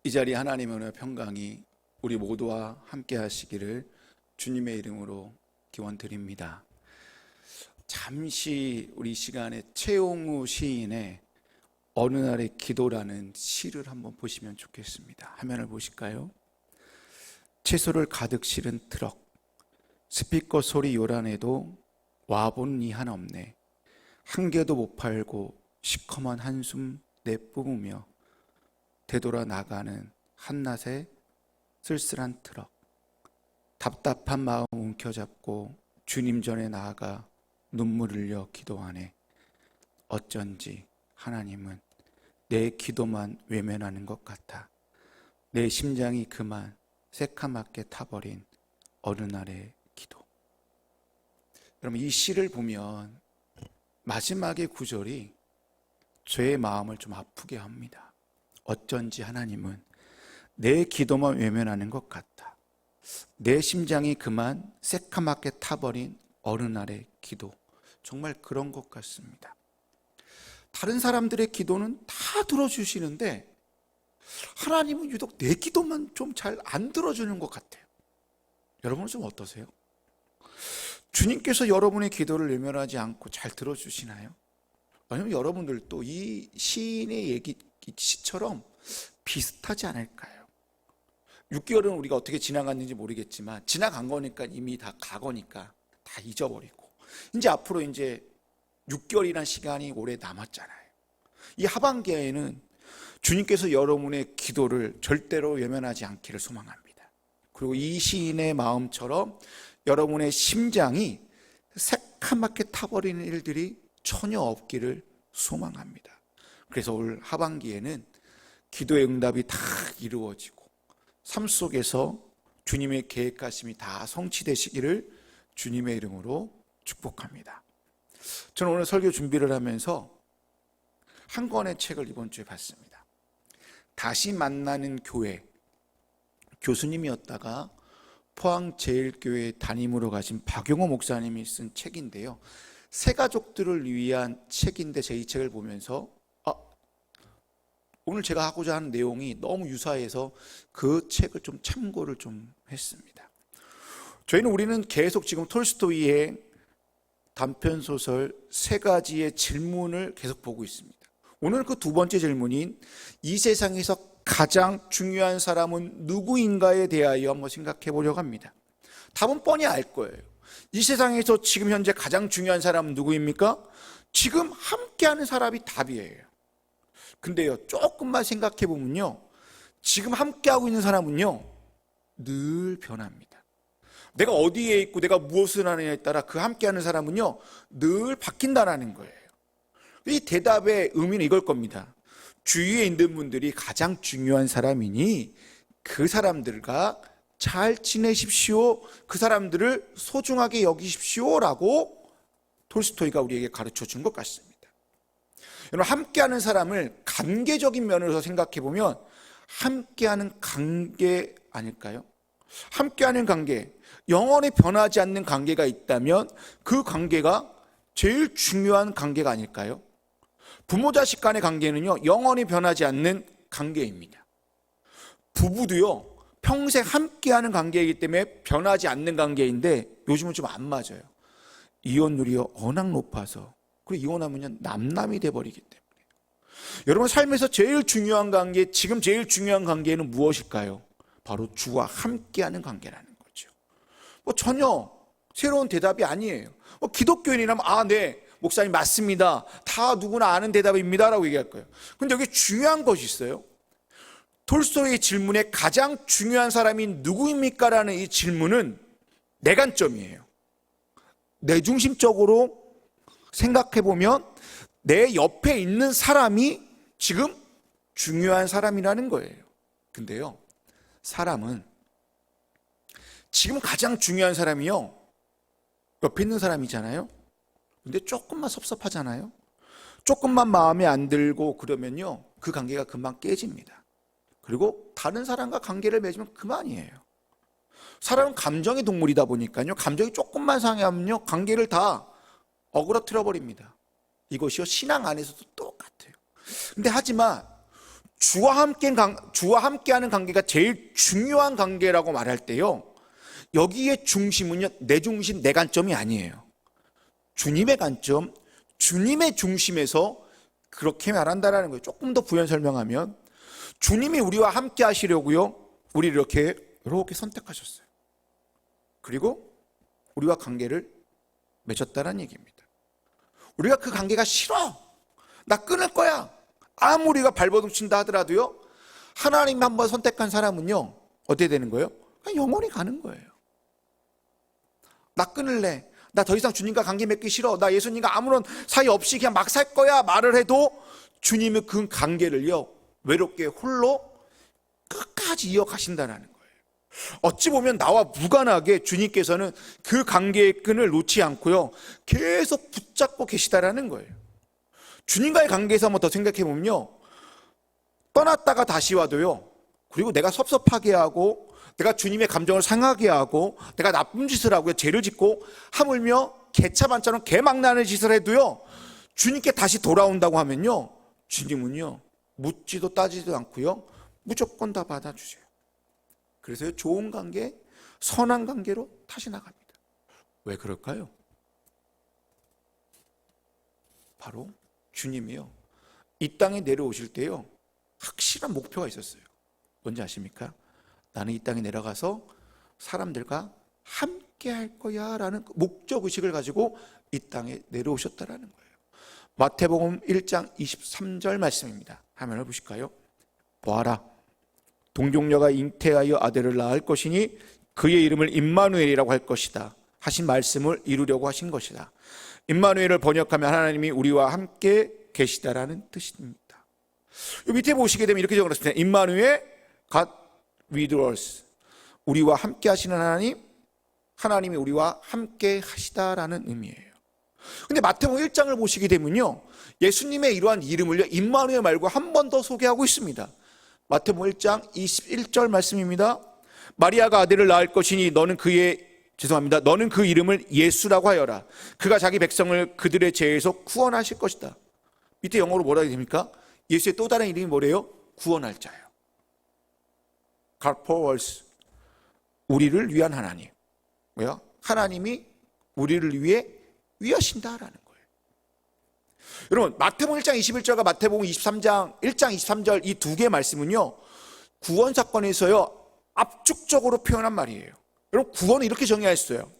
이 자리에 하나님의 은혜와 평강이 우리 모두와 함께 하시기를 주님의 이름으로 기원드립니다. 잠시 우리 시간에 최용우 시인의 어느 날의 기도라는 시를 한번 보시면 좋겠습니다. 화면을 보실까요? 채소를 가득 실은 트럭, 스피커 소리 요란해도 와본 이 하나 없네. 한 개도 못 팔고 시커먼 한숨 내뿜으며 되돌아 나가는 한낮의 쓸쓸한 트럭. 답답한 마음 움켜잡고 주님 전에 나아가 눈물 흘려 기도하네. 어쩐지 하나님은 내 기도만 외면하는 것 같아. 내 심장이 그만 새카맣게 타버린 어느 날의 기도. 여러분, 이 시를 보면 마지막의 구절이 저의 마음을 좀 아프게 합니다. 어쩐지 하나님은 내 기도만 외면하는 것 같다. 내 심장이 그만 새카맣게 타버린 어느 날의 기도. 정말 그런 것 같습니다. 다른 사람들의 기도는 다 들어주시는데 하나님은 유독 내 기도만 좀 잘 안 들어주는 것 같아요. 여러분은 좀 어떠세요? 주님께서 여러분의 기도를 외면하지 않고 잘 들어주시나요? 아니면 여러분들도 이 시인의 얘기 시처럼 비슷하지 않을까요? 6개월은 우리가 어떻게 지나갔는지 모르겠지만 지나간 거니까 이미 다 가거니까 다 잊어버리고 이제 앞으로 이제 6개월이라는 시간이 오래 남았잖아요. 이 하반기에는 주님께서 여러분의 기도를 절대로 외면하지 않기를 소망합니다. 그리고 이 시인의 마음처럼 여러분의 심장이 새카맣게 타버리는 일들이 전혀 없기를 소망합니다. 그래서 올 하반기에는 기도의 응답이 다 이루어지고 삶 속에서 주님의 계획하심이 다 성취되시기를 주님의 이름으로 축복합니다. 저는 오늘 설교 준비를 하면서 한 권의 책을 이번 주에 봤습니다. 다시 만나는 교회, 교수님이었다가 포항제일교회 담임으로 가신 박용호 목사님이 쓴 책인데요. 새 가족들을 위한 책인데 제 이 책을 보면서 오늘 제가 하고자 하는 내용이 너무 유사해서 그 책을 좀 참고를 좀 했습니다. 우리는 계속 지금 톨스토이의 단편소설 세 가지의 질문을 계속 보고 있습니다. 오늘 그 두 번째 질문인 이 세상에서 가장 중요한 사람은 누구인가에 대하여 한번 생각해 보려고 합니다. 답은 뻔히 알 거예요. 이 세상에서 지금 현재 가장 중요한 사람은 누구입니까? 지금 함께하는 사람이 답이에요. 근데요, 조금만 생각해 보면요, 지금 함께하고 있는 사람은요 늘 변합니다. 내가 어디에 있고 내가 무엇을 하느냐에 따라 그 함께하는 사람은요 늘 바뀐다라는 거예요. 이 대답의 의미는 이걸 겁니다. 주위에 있는 분들이 가장 중요한 사람이니 그 사람들과 잘 지내십시오, 그 사람들을 소중하게 여기십시오라고 톨스토이가 우리에게 가르쳐 준 것 같습니다. 여러분, 함께하는 사람을 관계적인 면에서 생각해 보면 함께하는 관계 아닐까요? 함께하는 관계, 영원히 변하지 않는 관계가 있다면 그 관계가 제일 중요한 관계가 아닐까요? 부모 자식 간의 관계는요 영원히 변하지 않는 관계입니다. 부부도요 평생 함께하는 관계이기 때문에 변하지 않는 관계인데 요즘은 좀 안 맞아요. 이혼율이 워낙 높아서, 그리고 이혼하면 남남이 돼버리기 때문에. 여러분, 삶에서 제일 중요한 관계, 지금 제일 중요한 관계는 무엇일까요? 바로 주와 함께하는 관계라는 거죠. 전혀 새로운 대답이 아니에요. 기독교인이라면 네, 목사님 맞습니다, 다 누구나 아는 대답입니다 라고 얘기할 거예요. 근데 여기 중요한 것이 있어요. 톨스토이의 질문에 가장 중요한 사람이 누구입니까? 라는 이 질문은 내 관점이에요. 내 중심적으로 생각해보면 내 옆에 있는 사람이 지금 중요한 사람이라는 거예요. 근데요, 사람은 지금 가장 중요한 사람이요 옆에 있는 사람이잖아요. 근데 조금만 섭섭하잖아요. 조금만 마음에 안 들고 그러면요 그 관계가 금방 깨집니다. 그리고 다른 사람과 관계를 맺으면 그만이에요. 사람은 감정의 동물이다 보니까요 감정이 조금만 상하면요 관계를 다 어그러뜨려 버립니다. 이것이요 신앙 안에서도 똑같아요. 근데 하지만 주와 함께하는 관계가 제일 중요한 관계라고 말할 때요, 여기에 중심은요, 내 중심, 내 관점이 아니에요. 주님의 관점, 주님의 중심에서 그렇게 말한다라는 거예요. 조금 더 부연 설명하면, 주님이 우리와 함께 하시려고요, 우리를 이렇게 선택하셨어요. 그리고 우리와 관계를 맺었다는 얘기입니다. 우리가 그 관계가 싫어, 나 끊을 거야, 아무리 우리가 발버둥 친다 하더라도요, 하나님이 한번 선택한 사람은요, 어떻게 되는 거예요? 그냥 영원히 가는 거예요. 나 끊을래, 나 더 이상 주님과 관계 맺기 싫어, 나 예수님과 아무런 사이 없이 그냥 막 살 거야 말을 해도 주님은 그 관계를요, 외롭게 홀로 끝까지 이어가신다는 거예요. 어찌 보면 나와 무관하게 주님께서는 그 관계의 끈을 놓지 않고요, 계속 붙잡고 계시다라는 거예요. 주님과의 관계에서 한번 더 생각해 보면요, 떠났다가 다시 와도요, 그리고 내가 섭섭하게 하고, 내가 주님의 감정을 상하게 하고, 내가 나쁜 짓을 하고 죄를 짓고, 하물며 개차반처럼 개망나는 짓을 해도요, 주님께 다시 돌아온다고 하면요, 주님은요, 묻지도 따지도 않고요, 무조건 다 받아주세요. 그래서 좋은 관계, 선한 관계로 다시 나갑니다. 왜 그럴까요? 바로 주님이요, 이 땅에 내려오실 때요, 확실한 목표가 있었어요. 뭔지 아십니까? 나는 이 땅에 내려가서 사람들과 함께 할 거야 라는 목적의식을 가지고 이 땅에 내려오셨다라는 거예요. 마태복음 1장 23절 말씀입니다. 화면을 보실까요? 보아라, 동정녀가 잉태하여 아들을 낳을 것이니 그의 이름을 임마누엘이라고 할 것이다 하신 말씀을 이루려고 하신 것이다. 임마누엘을 번역하면 하나님이 우리와 함께 계시다라는 뜻입니다. 이 밑에 보시게 되면 이렇게 적어놨습니다. 임마누엘, God with us. 우리와 함께 하시는 하나님, 하나님이 우리와 함께 하시다라는 의미예요. 근데 마태복음 1장을 보시게 되면요, 예수님의 이러한 이름을요, 임마누엘 말고 한 번 더 소개하고 있습니다. 마태복음 1장 21절 말씀입니다. 마리아가 아들을 낳을 것이니 너는 그 이름을 예수라고 하여라. 그가 자기 백성을 그들의 죄에서 구원하실 것이다. 밑에 영어로 뭐라 해야 됩니까? 예수의 또 다른 이름이 뭐래요? 구원할 자예요. God for us. 우리를 위한 하나님. 뭐야? 하나님이 우리를 위해 위하신다라는 거예요. 여러분, 마태복음 1장 21절과 마태복음 23장 1장 23절 이 두 개의 말씀은요, 구원 사건에서요, 압축적으로 표현한 말이에요. 여러분, 구원은 이렇게 정의했어요.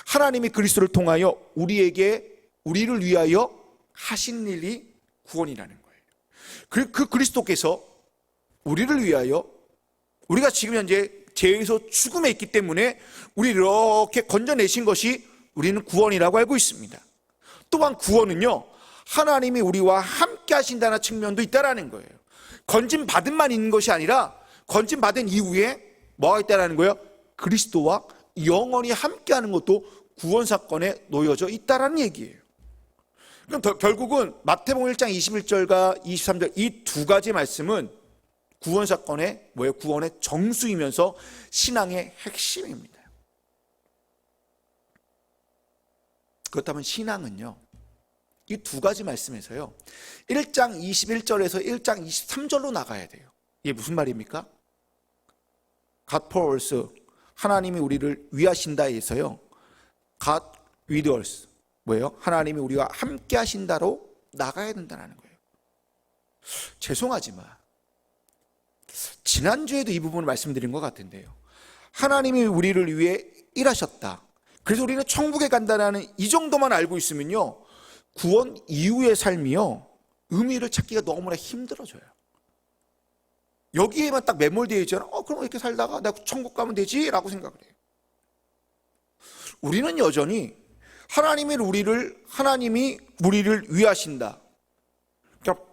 하나님이 그리스도를 통하여 우리를 위하여 하신 일이 구원이라는 거예요. 그 그리스도께서 우리를 위하여, 우리가 지금 현재 죄에서 죽음에 있기 때문에 우리를 이렇게 건져내신 것이 우리는 구원이라고 알고 있습니다. 또한 구원은요, 하나님이 우리와 함께 하신다는 측면도 있다라는 거예요. 건진받은만 있는 것이 아니라 건진받은 이후에 뭐가 있다라는 거예요? 그리스도와 영원히 함께하는 것도 구원 사건에 놓여져 있다라는 얘기예요. 그럼 결국은 마태복음 1장 21절과 23절 이 두 가지 말씀은 구원 사건의 구원의 정수이면서 신앙의 핵심입니다. 그렇다면 신앙은요, 이 두 가지 말씀에서요, 1장 21절에서 1장 23절로 나가야 돼요. 이게 무슨 말입니까? God for us, 하나님이 우리를 위하신다에서요, God with us, 뭐예요? 하나님이 우리와 함께 하신다로 나가야 된다는 거예요. 죄송하지만 지난주에도 이 부분을 말씀드린 것 같은데요, 하나님이 우리를 위해 일하셨다, 그래서 우리는 천국에 간다는 이 정도만 알고 있으면요, 구원 이후의 삶이요, 의미를 찾기가 너무나 힘들어져요. 여기에만 딱 매몰되어 있잖아. 그럼 이렇게 살다가 내가 천국 가면 되지? 라고 생각을 해요. 우리는 여전히 하나님이 우리를 위하신다, 그러니까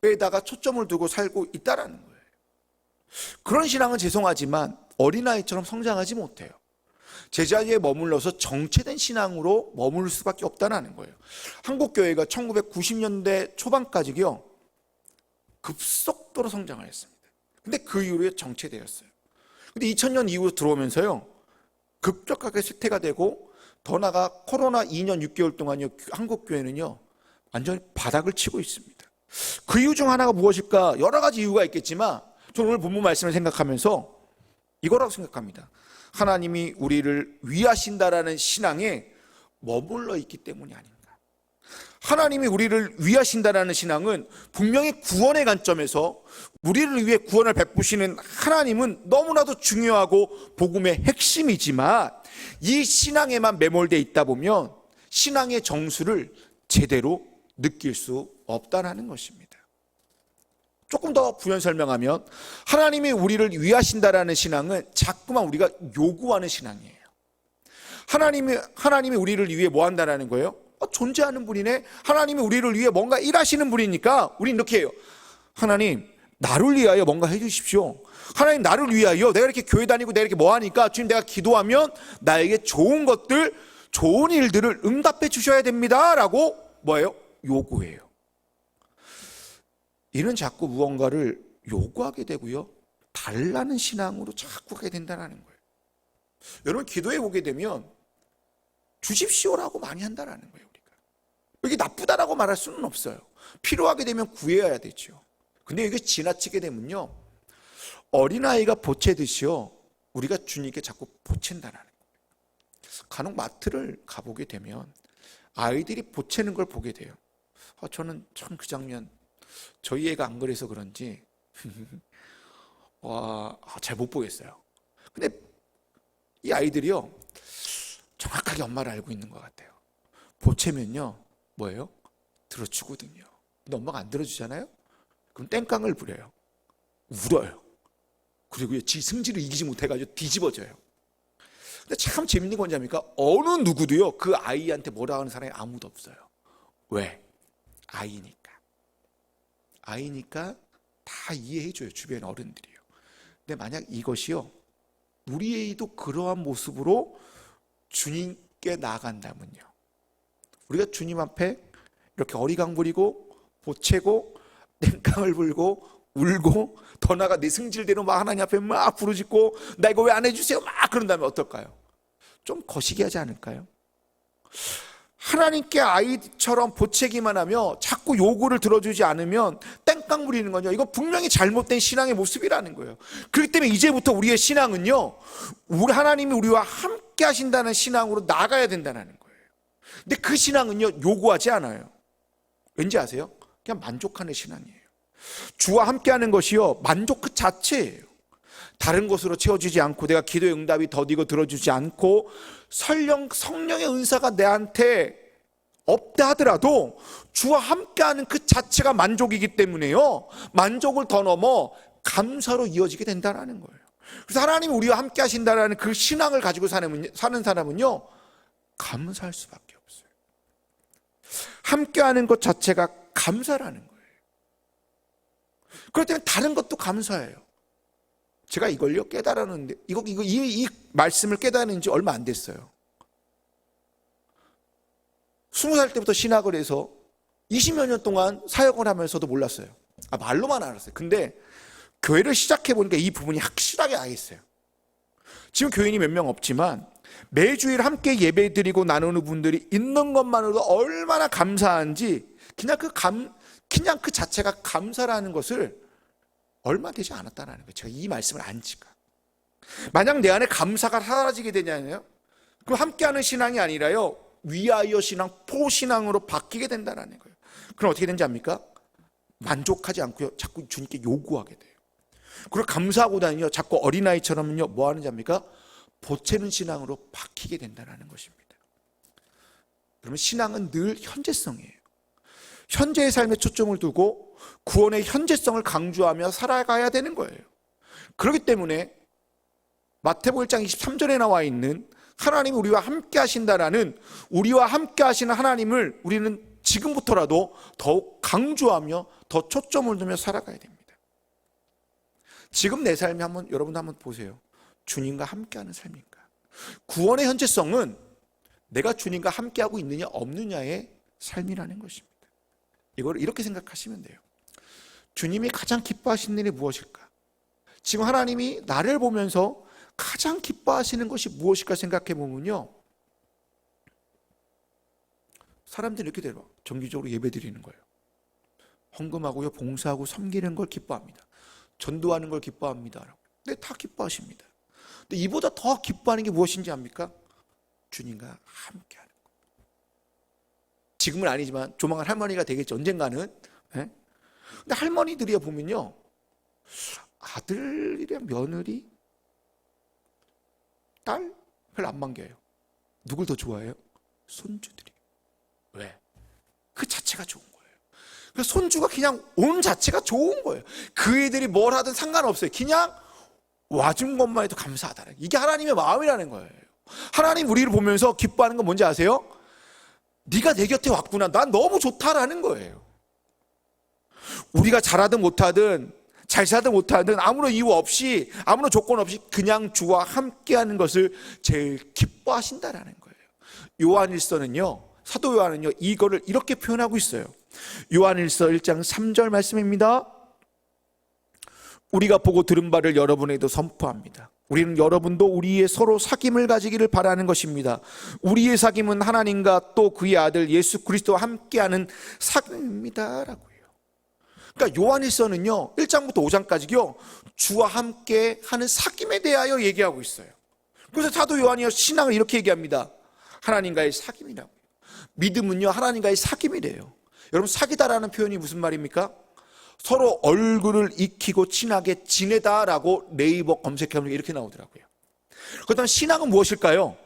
포에다가 초점을 두고 살고 있다라는 거예요. 그런 신앙은 죄송하지만 어린아이처럼 성장하지 못해요. 제자리에 머물러서 정체된 신앙으로 머무를 수밖에 없다는 거예요. 한국교회가 1990년대 초반까지요, 급속도로 성장을 했습니다. 근데 그 이후에 정체되었어요. 근데 2000년 이후로 들어오면서요, 급격하게 쇠퇴가 되고, 더 나아가 코로나 2년 6개월 동안요, 한국교회는요, 완전히 바닥을 치고 있습니다. 그 이유 중 하나가 무엇일까? 여러 가지 이유가 있겠지만 저는 오늘 본문 말씀을 생각하면서 이거라고 생각합니다. 하나님이 우리를 위하신다라는 신앙에 머물러 있기 때문이 아닌가. 하나님이 우리를 위하신다라는 신앙은 분명히 구원의 관점에서 우리를 위해 구원을 베푸시는 하나님은 너무나도 중요하고 복음의 핵심이지만 이 신앙에만 매몰되어 있다 보면 신앙의 정수를 제대로 느낄 수 없다는 것입니다. 조금 더 부연 설명하면 하나님이 우리를 위하신다라는 신앙은 자꾸만 우리가 요구하는 신앙이에요. 하나님이 우리를 위해 뭐 한다라는 거예요? 존재하는 분이네. 하나님이 우리를 위해 뭔가 일하시는 분이니까 우리는 이렇게 해요. 하나님, 나를 위하여 뭔가 해주십시오. 하나님, 나를 위하여 내가 이렇게 교회 다니고 내가 이렇게 뭐 하니까 주님, 내가 기도하면 나에게 좋은 것들, 좋은 일들을 응답해 주셔야 됩니다 라고 뭐예요? 요구해요. 이는 자꾸 무언가를 요구하게 되고요, 달라는 신앙으로 자꾸 가게 된다는 거예요. 여러분, 기도해 보게 되면 주십시오라고 많이 한다는 거예요. 우리가 이게 나쁘다라고 말할 수는 없어요. 필요하게 되면 구해야 되죠. 근데 이게 지나치게 되면요, 어린아이가 보채듯이요, 우리가 주님께 자꾸 보챈다는 거예요. 간혹 마트를 가보게 되면 아이들이 보채는 걸 보게 돼요. 저는 참 그 장면, 저희 애가 안 그래서 그런지 잘 못 보겠어요. 근데 이 아이들이요, 정확하게 엄마를 알고 있는 것 같아요. 보채면요, 뭐예요? 들어주거든요. 근데 엄마가 안 들어주잖아요? 그럼 땡깡을 부려요. 울어요. 그리고 지 승질을 이기지 못해가지고 뒤집어져요. 근데 참 재밌는 건 뭐냐니까 어느 누구도요, 그 아이한테 뭐라 하는 사람이 아무도 없어요. 왜? 아이니까 다 이해해줘요, 주변 어른들이요. 근데 만약 이것이요, 우리 애도 그러한 모습으로 주님께 나아간다면요, 우리가 주님 앞에 이렇게 어리광 부리고 보채고 땡깡을 불고 울고 더 나아가 내 승질대로 막 하나님 앞에 막 부르짖고 나 이거 왜 안 해주세요 막 그런다면 어떨까요? 좀 거시기 하지 않을까요? 하나님께 아이처럼 보채기만 하며 자꾸 요구를 들어주지 않으면 땡깡 부리는 거죠. 이거 분명히 잘못된 신앙의 모습이라는 거예요. 그렇기 때문에 이제부터 우리의 신앙은요, 우리 하나님이 우리와 함께 하신다는 신앙으로 나가야 된다는 거예요. 근데 그 신앙은요, 요구하지 않아요. 왠지 아세요? 그냥 만족하는 신앙이에요. 주와 함께하는 것이요, 만족 그 자체예요. 다른 것으로 채워주지 않고 내가 기도의 응답이 더디고 들어주지 않고 성령의 은사가 내한테 없다 하더라도 주와 함께하는 그 자체가 만족이기 때문에요, 만족을 더 넘어 감사로 이어지게 된다는 거예요. 그래서 하나님이 우리와 함께 하신다는 그 신앙을 가지고 사는 사람은요, 감사할 수밖에 없어요. 함께하는 것 자체가 감사라는 거예요. 그렇기 때문에 다른 것도 감사해요. 제가 이걸요 깨달았는데 이 말씀을 깨달은 지 얼마 안 됐어요. 20살 때부터 신학을 해서 20여 년 동안 사역을 하면서도 몰랐어요. 말로만 알았어요. 근데 교회를 시작해 보니까 이 부분이 확실하게 알겠어요. 지금 교인이 몇 명 없지만 매주일 함께 예배 드리고 나누는 분들이 있는 것만으로도 얼마나 감사한지, 그냥 그 자체가 감사라는 것을 얼마 되지 않았다는 거예요. 제가 이 말씀을 안 지가. 만약 내 안에 감사가 사라지게 되냐면요, 그럼 함께하는 신앙이 아니라요, 위하여 신앙, 포신앙으로 바뀌게 된다는 거예요. 그럼 어떻게 되는지 압니까? 만족하지 않고요, 자꾸 주님께 요구하게 돼요. 그리고 감사하고 다니요, 자꾸 어린아이처럼요, 뭐 하는지 압니까? 보채는 신앙으로 바뀌게 된다는 것입니다. 그러면 신앙은 늘 현재성이에요. 현재의 삶에 초점을 두고 구원의 현재성을 강조하며 살아가야 되는 거예요. 그렇기 때문에 마태복음 1장 23절에 나와 있는 하나님이 우리와 함께 하신다라는, 우리와 함께 하시는 하나님을 우리는 지금부터라도 더욱 강조하며 더 초점을 두며 살아가야 됩니다. 지금 내 삶이 여러분도 한번 보세요. 주님과 함께하는 삶인가? 구원의 현재성은 내가 주님과 함께하고 있느냐 없느냐의 삶이라는 것입니다. 이걸 이렇게 생각하시면 돼요. 주님이 가장 기뻐하시는 일이 무엇일까? 지금 하나님이 나를 보면서 가장 기뻐하시는 것이 무엇일까 생각해 보면요, 사람들이 이렇게 돼요. 정기적으로 예배 드리는 거예요. 헌금하고요, 봉사하고 섬기는 걸 기뻐합니다. 전도하는 걸 기뻐합니다. 네, 다 기뻐하십니다. 근데 이보다 더 기뻐하는 게 무엇인지 압니까? 주님과 함께하는 것. 지금은 아니지만 조만간 할머니가 되겠죠. 언젠가는. 네? 근데 할머니들이 보면요, 아들이랑 며느리, 딸 별로 안 반겨요. 누굴 더 좋아해요? 손주들이. 왜? 그 자체가 좋은 거예요. 그래서 손주가 그냥 온 자체가 좋은 거예요. 그 애들이 뭘 하든 상관없어요. 그냥 와준 것만 해도 감사하다는, 이게 하나님의 마음이라는 거예요. 하나님 우리를 보면서 기뻐하는 건 뭔지 아세요? 네가 내 곁에 왔구나, 난 너무 좋다라는 거예요. 우리가 잘하든 못하든, 잘 살든 못하든, 아무런 이유 없이, 아무런 조건 없이 그냥 주와 함께하는 것을 제일 기뻐하신다라는 거예요. 요한일서는요, 사도 요한은요, 이거를 이렇게 표현하고 있어요. 요한일서 1장 3절 말씀입니다. 우리가 보고 들은 바를 여러분에게도 선포합니다. 우리는 여러분도 우리의 서로 사귐을 가지기를 바라는 것입니다. 우리의 사귐은 하나님과 또 그의 아들 예수 그리스도와 함께하는 사귐입니다 라고요. 그러니까 요한일서는요, 1장부터 5장까지요, 주와 함께하는 사귐에 대하여 얘기하고 있어요. 그래서 사도 요한이요, 신앙을 이렇게 얘기합니다. 하나님과의 사귐이라고요. 믿음은요, 하나님과의 사귐이래요. 여러분, 사귀다라는 표현이 무슨 말입니까? 서로 얼굴을 익히고 친하게 지내다라고 네이버 검색해보면 이렇게 나오더라고요. 그렇다면 신앙은 무엇일까요?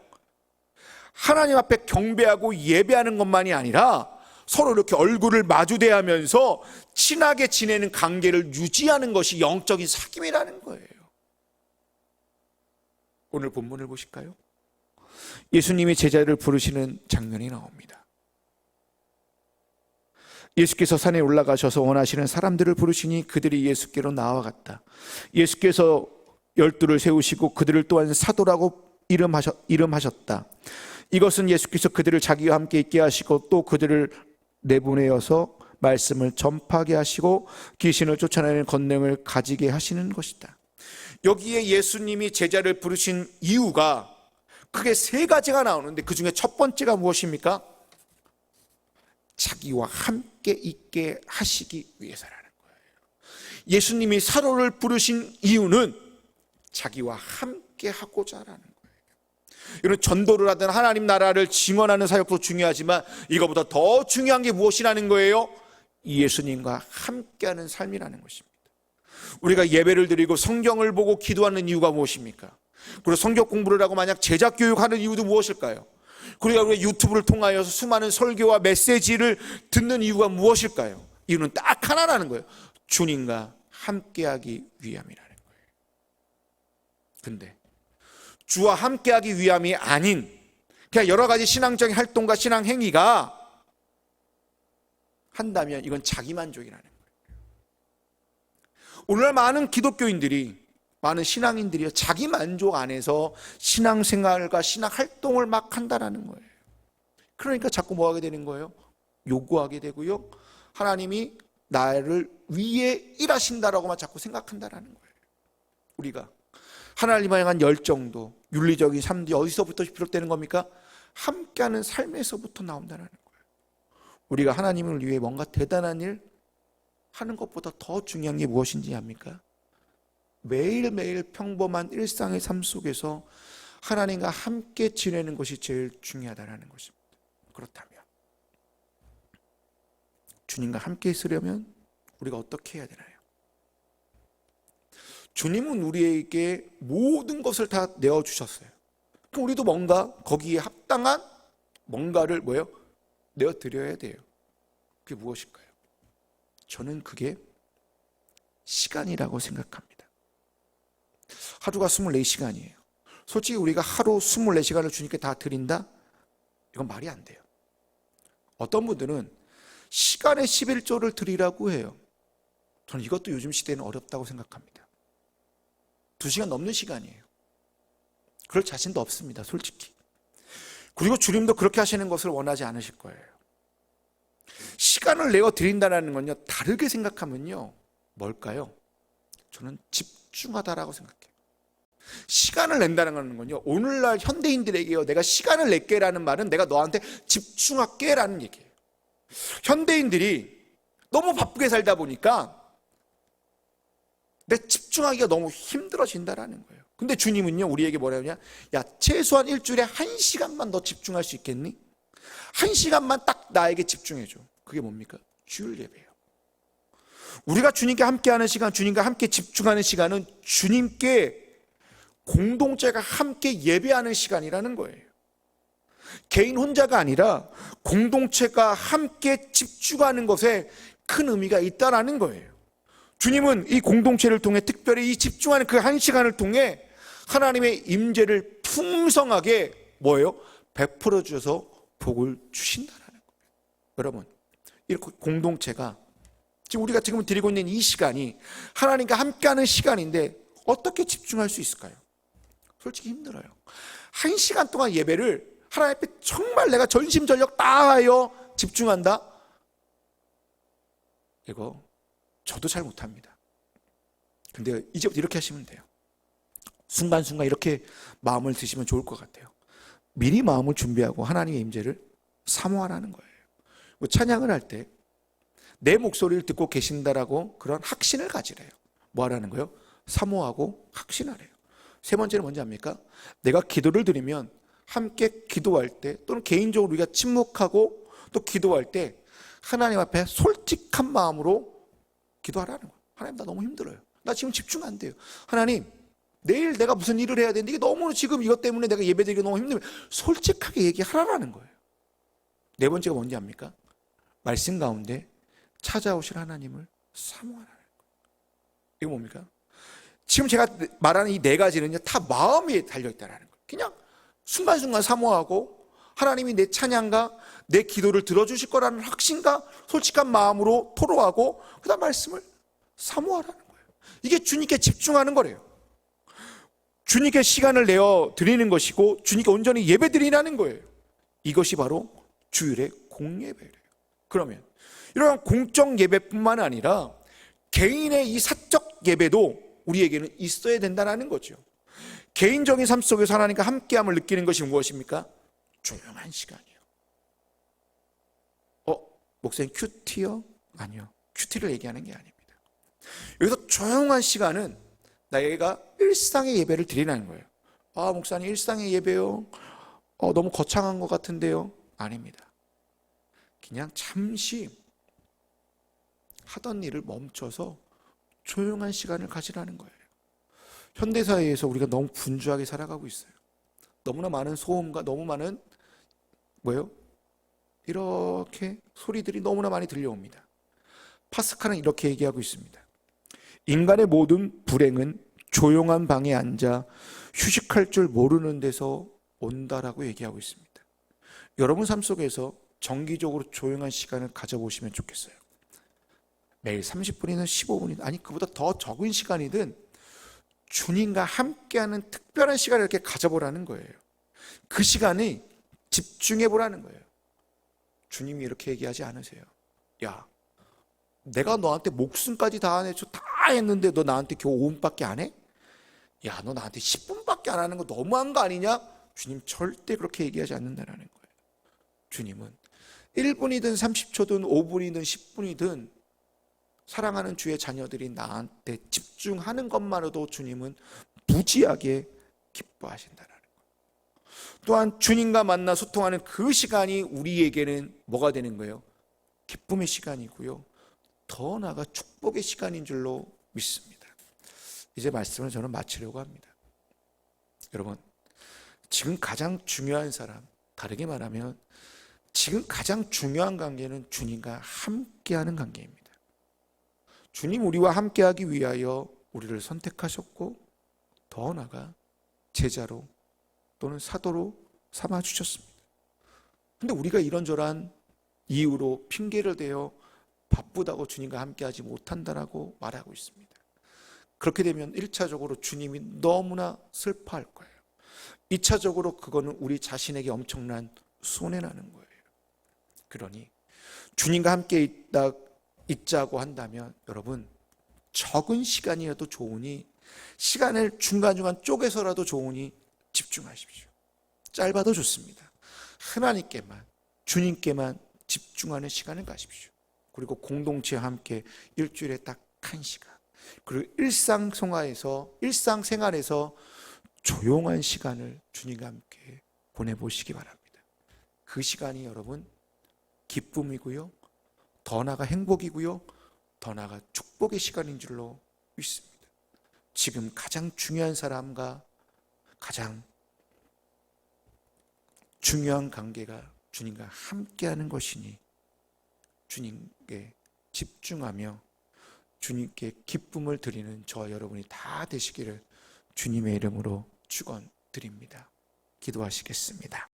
하나님 앞에 경배하고 예배하는 것만이 아니라 서로 이렇게 얼굴을 마주대하면서 친하게 지내는 관계를 유지하는 것이 영적인 사귐이라는 거예요. 오늘 본문을 보실까요? 예수님이 제자를 부르시는 장면이 나옵니다. 예수께서 산에 올라가셔서 원하시는 사람들을 부르시니 그들이 예수께로 나아갔다. 예수께서 12를 세우시고 그들을 또한 사도라고 이름하셨다. 이것은 예수께서 그들을 자기와 함께 있게 하시고 또 그들을 내보내어서 말씀을 전파하게 하시고 귀신을 쫓아내는 권능을 가지게 하시는 것이다. 여기에 예수님이 제자를 부르신 이유가 크게 세 가지가 나오는데, 그 중에 첫 번째가 무엇입니까? 자기와 함께 있게 하시기 위해서라는 거예요. 예수님이 사도를 부르신 이유는 자기와 함께 하고자 하는 거예요. 이런 전도를 하든 하나님 나라를 증언하는 사역도 중요하지만 이거보다 더 중요한 게 무엇이라는 거예요? 예수님과 함께하는 삶이라는 것입니다. 우리가 예배를 드리고 성경을 보고 기도하는 이유가 무엇입니까? 그리고 성경 공부를 하고 만약 제자 교육하는 이유도 무엇일까요? 그리고 우리가 유튜브를 통하여 수많은 설교와 메시지를 듣는 이유가 무엇일까요? 이유는 딱 하나라는 거예요. 주님과 함께하기 위함이라는 거예요. 근데 주와 함께하기 위함이 아닌 그냥 여러 가지 신앙적인 활동과 신앙 행위가 한다면 이건 자기만족이라는 거예요. 오늘날 많은 기독교인들이, 많은 신앙인들이 자기 만족 안에서 신앙생활과 신앙활동을 막 한다는 거예요. 그러니까 자꾸 뭐 하게 되는 거예요? 요구하게 되고요, 하나님이 나를 위해 일하신다라고만 자꾸 생각한다는 거예요. 우리가 하나님을 향한 열정도, 윤리적인 삶도 어디서부터 비롯되는 겁니까? 함께하는 삶에서부터 나온다는 거예요. 우리가 하나님을 위해 뭔가 대단한 일 하는 것보다 더 중요한 게 무엇인지 압니까? 매일매일 평범한 일상의 삶 속에서 하나님과 함께 지내는 것이 제일 중요하다는 것입니다. 그렇다면 주님과 함께 있으려면 우리가 어떻게 해야 되나요? 주님은 우리에게 모든 것을 다 내어주셨어요. 그럼 우리도 뭔가 거기에 합당한 뭔가를 내어드려야 돼요. 그게 무엇일까요? 저는 그게 시간이라고 생각합니다. 하루가 24시간이에요. 솔직히 우리가 하루 24시간을 주님께 다 드린다? 이건 말이 안 돼요. 어떤 분들은 시간의 11조를 드리라고 해요. 저는 이것도 요즘 시대는 어렵다고 생각합니다. 2시간 넘는 시간이에요. 그럴 자신도 없습니다, 솔직히. 그리고 주님도 그렇게 하시는 것을 원하지 않으실 거예요. 시간을 내어 드린다는 건요, 다르게 생각하면요, 뭘까요? 저는 집중하다라고 생각해요. 시간을 낸다는 건요, 오늘날 현대인들에게요, 내가 시간을 낼게라는 말은 내가 너한테 집중할게라는 얘기예요. 현대인들이 너무 바쁘게 살다 보니까 내 집중하기가 너무 힘들어진다라는 거예요. 근데 주님은요, 우리에게 뭐라 그러냐? 야, 최소한 일주일에 1시간만 너 집중할 수 있겠니? 1시간만 딱 나에게 집중해줘. 그게 뭡니까? 주일 예배예요. 우리가 주님과 함께하는 시간, 주님과 함께 집중하는 시간은 주님께 공동체가 함께 예배하는 시간이라는 거예요. 개인 혼자가 아니라 공동체가 함께 집중하는 것에 큰 의미가 있다라는 거예요. 주님은 이 공동체를 통해, 특별히 이 집중하는 그 1시간을 통해 하나님의 임재를 풍성하게 뭐예요? 베풀어 주셔서 복을 주신다라는 거예요. 여러분, 이렇게 공동체가 우리가 지금 드리고 있는 이 시간이 하나님과 함께하는 시간인데 어떻게 집중할 수 있을까요? 솔직히 힘들어요. 1시간 동안 예배를 하나님 앞에 정말 내가 전심전력 다하여 집중한다? 이거 저도 잘 못합니다. 근데 이제부터 이렇게 하시면 돼요. 순간순간 이렇게 마음을 드시면 좋을 것 같아요. 미리 마음을 준비하고 하나님의 임재를 사모하라는 거예요. 찬양을 할 때 내 목소리를 듣고 계신다라고 그런 확신을 가지래요. 뭐 하라는 거예요? 사모하고 확신하래요. 세 번째는 뭔지 압니까? 내가 기도를 드리면 함께 기도할 때, 또는 개인적으로 우리가 침묵하고 또 기도할 때 하나님 앞에 솔직한 마음으로 기도하라는 거예요. 하나님, 나 너무 힘들어요. 나 지금 집중 안 돼요. 하나님, 내일 내가 무슨 일을 해야 되는데 이게 너무 지금 이것 때문에 내가 예배드리기 너무 힘들면 솔직하게 얘기하라는 거예요. 네 번째가 뭔지 압니까? 말씀 가운데 찾아오실 하나님을 사모하라는 거예요. 이게 뭡니까? 지금 제가 말하는 이 네 가지는요, 다 마음에 달려있다는 거예요. 그냥 순간순간 사모하고 하나님이 내 찬양과 내 기도를 들어주실 거라는 확신과 솔직한 마음으로 토로하고 그 다음 말씀을 사모하라는 거예요. 이게 주님께 집중하는 거래요. 주님께 시간을 내어 드리는 것이고 주님께 온전히 예배 드리라는 거예요. 이것이 바로 주일의 공예배예요. 그러면 이런 공적 예배뿐만 아니라 개인의 이 사적 예배도 우리에게는 있어야 된다는 거죠. 개인적인 삶 속에서 하나님과 함께함을 느끼는 것이 무엇입니까? 조용한 시간이요. 목사님 큐티요? 아니요. 큐티를 얘기하는 게 아닙니다. 여기서 조용한 시간은 나에가 일상의 예배를 드리라는 거예요. 목사님 일상의 예배요? 너무 거창한 것 같은데요? 아닙니다. 그냥 잠시 하던 일을 멈춰서 조용한 시간을 가지라는 거예요. 현대사회에서 우리가 너무 분주하게 살아가고 있어요. 너무나 많은 소음과 너무 많은 이렇게 소리들이 너무나 많이 들려옵니다. 파스칼은 이렇게 얘기하고 있습니다. 인간의 모든 불행은 조용한 방에 앉아 휴식할 줄 모르는 데서 온다라고 얘기하고 있습니다. 여러분 삶 속에서 정기적으로 조용한 시간을 가져보시면 좋겠어요. 매일 30분이든 15분이든 아니 그보다 더 적은 시간이든 주님과 함께하는 특별한 시간을 이렇게 가져보라는 거예요. 그 시간이 집중해보라는 거예요. 주님이 이렇게 얘기하지 않으세요. 야, 내가 너한테 목숨까지 다하네, 다 했는데 너 나한테 겨우 5분밖에 안 해? 야, 너 나한테 10분밖에 안 하는 거 너무한 거 아니냐? 주님 절대 그렇게 얘기하지 않는다는 거예요. 주님은 1분이든 30초든 5분이든 10분이든 사랑하는 주의 자녀들이 나한테 집중하는 것만으로도 주님은 무지하게 기뻐하신다는 거예요. 또한 주님과 만나 소통하는 그 시간이 우리에게는 뭐가 되는 거예요? 기쁨의 시간이고요. 더 나아가 축복의 시간인 줄로 믿습니다. 이제 말씀을 저는 마치려고 합니다. 여러분, 지금 가장 중요한 사람, 다르게 말하면 지금 가장 중요한 관계는 주님과 함께하는 관계입니다. 주님 우리와 함께하기 위하여 우리를 선택하셨고 더 나아가 제자로 또는 사도로 삼아주셨습니다. 그런데 우리가 이런저런 이유로 핑계를 대어 바쁘다고 주님과 함께하지 못한다라고 말하고 있습니다. 그렇게 되면 1차적으로 주님이 너무나 슬퍼할 거예요. 2차적으로 그거는 우리 자신에게 엄청난 손해나는 거예요. 그러니 주님과 함께 있자고 한다면 여러분 적은 시간이라도 좋으니 시간을 중간중간 쪼개서라도 좋으니 집중하십시오. 짧아도 좋습니다. 하나님께만 주님께만 집중하는 시간을 가십시오. 그리고 공동체와 함께 일주일에 딱 1시간, 그리고 일상생활에서 조용한 시간을 주님과 함께 보내보시기 바랍니다. 그 시간이 여러분 기쁨이고요, 더 나아가 행복이고요, 더 나아가 축복의 시간인 줄로 믿습니다. 지금 가장 중요한 사람과 가장 중요한 관계가 주님과 함께하는 것이니 주님께 집중하며 주님께 기쁨을 드리는 저와 여러분이 다 되시기를 주님의 이름으로 축원드립니다. 기도하시겠습니다.